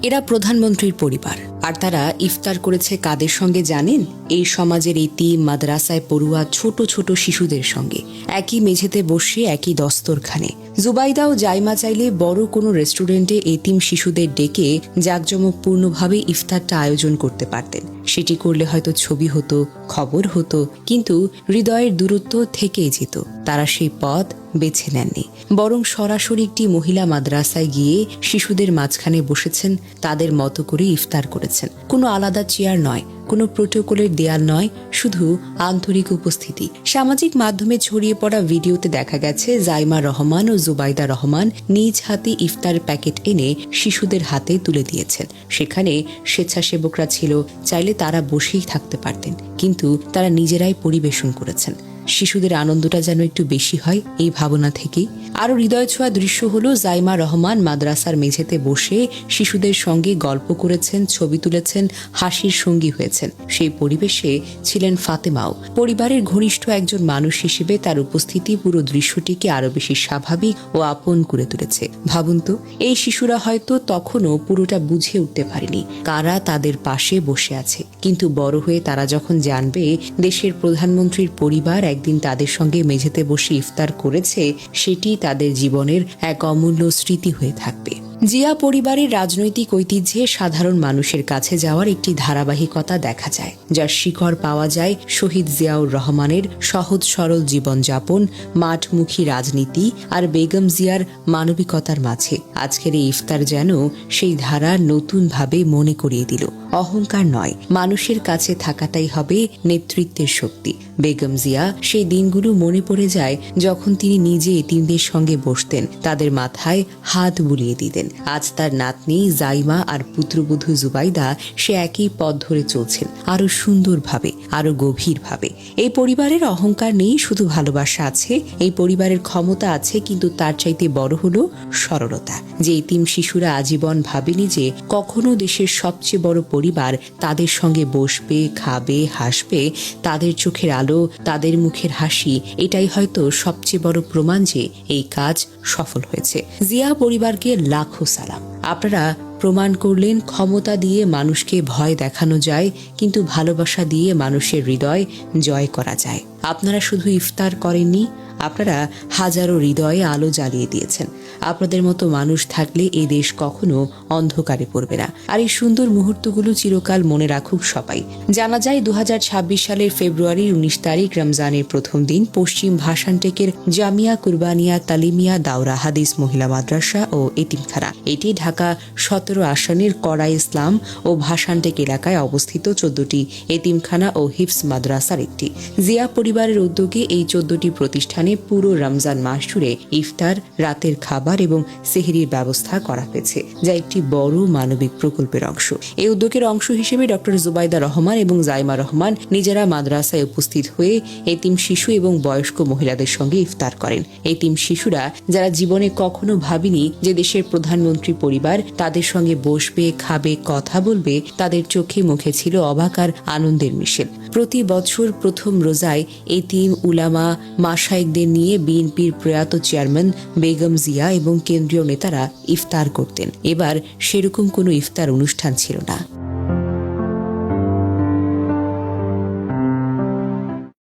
এরা প্রধানমন্ত্রীর পরিবার, আর তারা ইফতার করেছে কাদের সঙ্গে জানেন? এই সমাজের এতিম, মাদ্রাসায় পড়ুয়া ছোট ছোট শিশুদের সঙ্গে, একই মেঝেতে বসে একই দস্তরখানে। জুবাইদা ও জাইমা চাইলে বড় কোনো রেস্টুরেন্টে এতিম শিশুদের ডেকে জাঁকজমকপূর্ণভাবে ইফতারটা আয়োজন করতে পারতেন। সেটি করলে হয়তো ছবি হতো, খবর হতো, কিন্তু হৃদয়ের দূরত্ব থেকেই যেত। তারা সেই পথ বেছে নেননি, বরং সরাসরি একটি মহিলা মাদ্রাসায় গিয়ে শিশুদের মাঝখানে বসেছেন, তাদের মতো করে ইফতার করেছেন। কোনো আলাদা চেয়ার নয়, কোনো প্রোটোকলের দেয়াল নয়, শুধু আন্তরিক উপস্থিতি। সামাজিক মাধ্যমে ছড়িয়ে পড়া ভিডিওতে দেখা গেছে জাইমা রহমান ও জুবাইদা রহমান নিজ হাতে ইফতার প্যাকেট এনে শিশুদের হাতে তুলে দিয়েছেন। সেখানে স্বেচ্ছাসেবকরা ছিল, চাইলে তারা বসেই থাকতে পারতেন, কিন্তু তারা নিজেরাই পরিবেশন করেছেন। শিশুদের আনন্দটা যেন একটু বেশি হয়, এই ভাবনা থেকেই। আরও হৃদয় ছোঁয়া দৃশ্য হলো জাইমা রহমান মাদ্রাসার মেঝেতে বসে শিশুদের সঙ্গে গল্প করেছেন, ছবি তুলেছেন, হাসির সঙ্গী হয়েছেন। সেই পরিবেশে ছিলেন ফাতেমাও। পরিবারের ঘনিষ্ঠ একজন মানুষ হিসেবে তার উপস্থিতি পুরো দৃশ্যটিকে আরো বেশি স্বাভাবিক ও আপন করে তুলেছে। ভাবুন তো, এই শিশুরা হয়তো তখনও পুরোটা বুঝে উঠতে পারেনি কারা তাদের পাশে বসে আছে, কিন্তু বড় হয়ে তারা যখন জানবে দেশের প্রধানমন্ত্রীর পরিবার একদিন তাদের সঙ্গে মেঝেতে বসে ইফতার করেছে, সেটি তাদের জীবনের এক অমূল্য স্মৃতি হয়ে থাকবে। জিয়া পরিবারের রাজনৈতিক ঐতিহ্যে সাধারণ মানুষের কাছে যাওয়ার একটি ধারাবাহিকতা দেখা যায়, যার শিকড় পাওয়া যায় শহীদ জিয়াউর রহমানের সহজ সরল জীবনযাপন, মাঠমুখী রাজনীতি আর বেগম জিয়ার মানবিকতার মাঝে। আজকের এই ইফতার যেন সেই ধারা নতুনভাবে মনে করিয়ে দিল, অহংকার নয়, মানুষের কাছে থাকাটাই হবে নেতৃত্বের শক্তি। বেগম জিয়া সেই দিনগুলো মনে পড়ে যায় যখন তিনি নিজে এতিমদের সঙ্গে বসতেন, তাদের মাথায় হাত বুলিয়ে দিতেন। আজ তার নাতনি জাইমা আর পুত্রবধূ জুবাইদা সে একই পথ ধরে চলছেন, আরো সুন্দরভাবে, আরো গভীরভাবে। এই পরিবারের অহংকার নেই, শুধু ভালোবাসা আছে। এই পরিবারের ক্ষমতা আছে, কিন্তু তার চাইতে বড় হলো সরলতা। যে এতিম শিশুরা আজীবন ভাবেনি যে কখনো দেশের সবচেয়ে বড় পরিবার তাদের সঙ্গে বসবে, খাবে, হাসবে, তাদের চোখের আলো, তাদের মুখের হাসি, এটাই হয়তো সবচেয়ে বড় প্রমাণ যে এই কাজ সফল হয়েছে। জিয়া পরিবারকে লাখো সালাম। আপনারা প্রমাণ করলেন ক্ষমতা দিয়ে মানুষকে ভয় দেখানো যায়, কিন্তু ভালোবাসা দিয়ে মানুষের হৃদয় জয় করা যায়। আপনারা শুধু ইফতার করেননি, আপনারা হাজারো হৃদয়ে আলো জ্বালিয়ে দিয়েছেন। আপনাদের মতো মানুষ থাকলে এই দেশ কখনো অন্ধকারে পড়বে না। আর এই সুন্দর মুহূর্তগুলো চিরকাল মনে রাখুক সবাই। জানা যায় 2026 সালের ফেব্রুয়ারির 19 তারিখ রমজানের প্রথম দিন পশ্চিম ভাসানটেকের জামিয়া কুরবানিয়া তালিমিয়া দাওরা হাদিস মহিলা মাদ্রাসা ও এতিমখানা, এটি ঢাকা 17 আসনের কড়া ইসলাম ও ভাসানটেক এলাকায় অবস্থিত 14টি এতিমখানা ও হিফজ মাদ্রাসার একটি। জিয়া পরিবারের উদ্যোগে এই 14টি প্রতিষ্ঠানে পুরো রমজান মাস জুড়ে ইফতার, রাতের খাবার এবং সেহরির ব্যবস্থা করা হয়েছে, যা একটি বড় মানবিক প্রকল্পের অংশ। এই উদ্যোগের অংশ হিসেবে ডক্টর জুবাইদা রহমান এবং জাইমা রহমান নিজেরা মাদ্রাসায় উপস্থিত হয়ে এতিম শিশু এবং বয়স্ক মহিলাদের সঙ্গে ইফতার করেন। এতিম শিশুরা যারা জীবনে কখনো ভাবেনি যে দেশের প্রধানমন্ত্রী পরিবার তাদের সঙ্গে বসবে, খাবে, কথা বলবে, তাদের চোখে মুখে ছিল অবাক আর আনন্দের মিশেল। প্রতি বছর প্রথম রোজায় এতিম, উলামা, মাশায়েখদের নিয়ে বিএনপির প্রয়াত চেয়ারম্যান বেগম জিয়া এবং কেন্দ্রীয় নেতারা ইফতার করতেন। এবার সেরকম কোনো ইফতার অনুষ্ঠান ছিল না।